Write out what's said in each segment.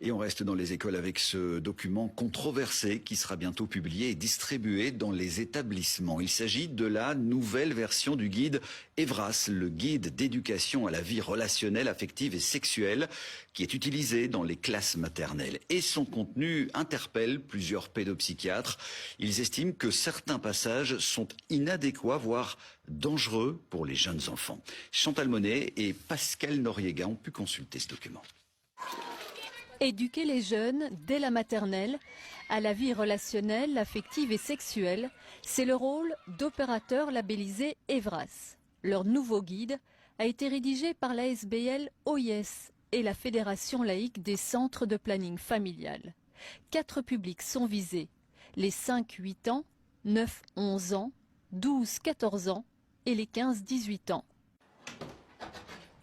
Et on reste dans les écoles avec ce document controversé qui sera bientôt publié et distribué dans les établissements. Il s'agit de la nouvelle version du guide Evras, le guide d'éducation à la vie relationnelle, affective et sexuelle, qui est utilisé dans les classes maternelles. Et son contenu interpelle plusieurs pédopsychiatres. Ils estiment que certains passages sont inadéquats, voire dangereux pour les jeunes enfants. Chantal Monet et Pascal Noriega ont pu consulter ce document. Éduquer les jeunes dès la maternelle à la vie relationnelle, affective et sexuelle, c'est le rôle d'opérateurs labellisés Evras. Leur nouveau guide a été rédigé par la SBL OIS et la Fédération laïque des centres de planning familial. 4 publics sont visés, les 5-8 ans, 9-11 ans, 12-14 ans et les 15-18 ans.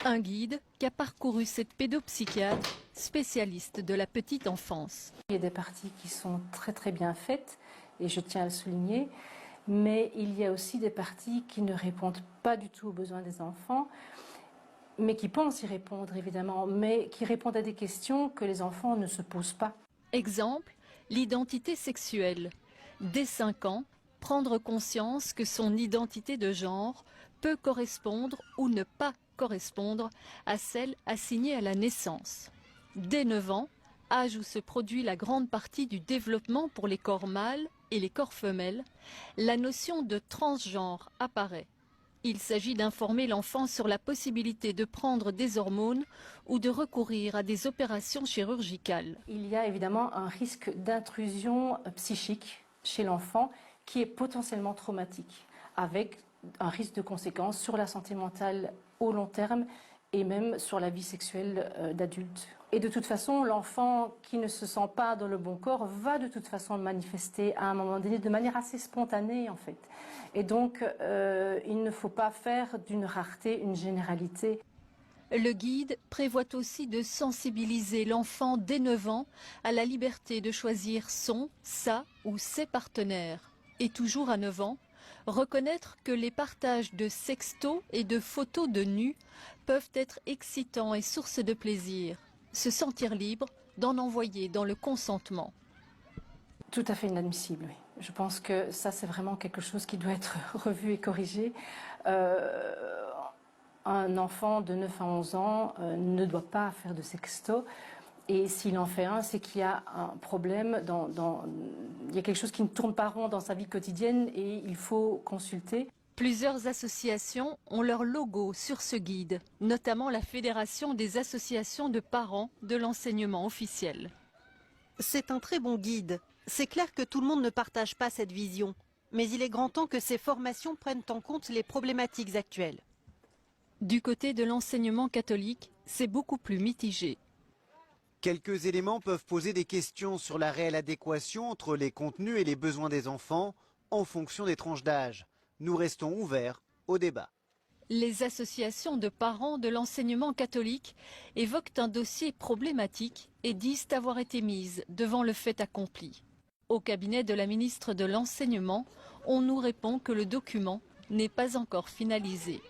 Un guide qu'a parcouru cette pédopsychiatre spécialiste de la petite enfance. Il y a des parties qui sont très bien faites et je tiens à le souligner, mais il y a aussi des parties qui ne répondent pas du tout aux besoins des enfants, mais qui pensent y répondre évidemment, mais qui répondent à des questions que les enfants ne se posent pas. Exemple, l'identité sexuelle. Dès 5 ans, prendre conscience que son identité de genre peut correspondre ou ne pas correspondre à celle assignée à la naissance. Dès 9 ans, âge où se produit la grande partie du développement pour les corps mâles et les corps femelles, la notion de transgenre apparaît. Il s'agit d'informer l'enfant sur la possibilité de prendre des hormones ou de recourir à des opérations chirurgicales. Il y a évidemment un risque d'intrusion psychique chez l'enfant qui est potentiellement traumatique, avec un risque de conséquences sur la santé mentale au long terme et même sur la vie sexuelle d'adulte. Et de toute façon, l'enfant qui ne se sent pas dans le bon corps va de toute façon le manifester à un moment donné de manière assez spontanée en fait. Et donc, il ne faut pas faire d'une rareté une généralité. Le guide prévoit aussi de sensibiliser l'enfant dès 9 ans à la liberté de choisir son, sa ou ses partenaires. Et toujours à 9 ans, reconnaître que les partages de sextos et de photos de nus peuvent être excitants et source de plaisir. Se sentir libre d'en envoyer dans le consentement. Tout à fait inadmissible, oui. Je pense que ça, c'est vraiment quelque chose qui doit être revu et corrigé. Un enfant de 9 à 11 ans ne doit pas faire de sexto. Et s'il en fait un, c'est qu'il y a un problème, il y a quelque chose qui ne tourne pas rond dans sa vie quotidienne et il faut consulter. Plusieurs associations ont leur logo sur ce guide, notamment la Fédération des associations de parents de l'enseignement officiel. C'est un très bon guide. C'est clair que tout le monde ne partage pas cette vision. Mais il est grand temps que ces formations prennent en compte les problématiques actuelles. Du côté de l'enseignement catholique, c'est beaucoup plus mitigé. Quelques éléments peuvent poser des questions sur la réelle adéquation entre les contenus et les besoins des enfants en fonction des tranches d'âge. Nous restons ouverts au débat. Les associations de parents de l'enseignement catholique évoquent un dossier problématique et disent avoir été mises devant le fait accompli. Au cabinet de la ministre de l'Enseignement, on nous répond que le document n'est pas encore finalisé.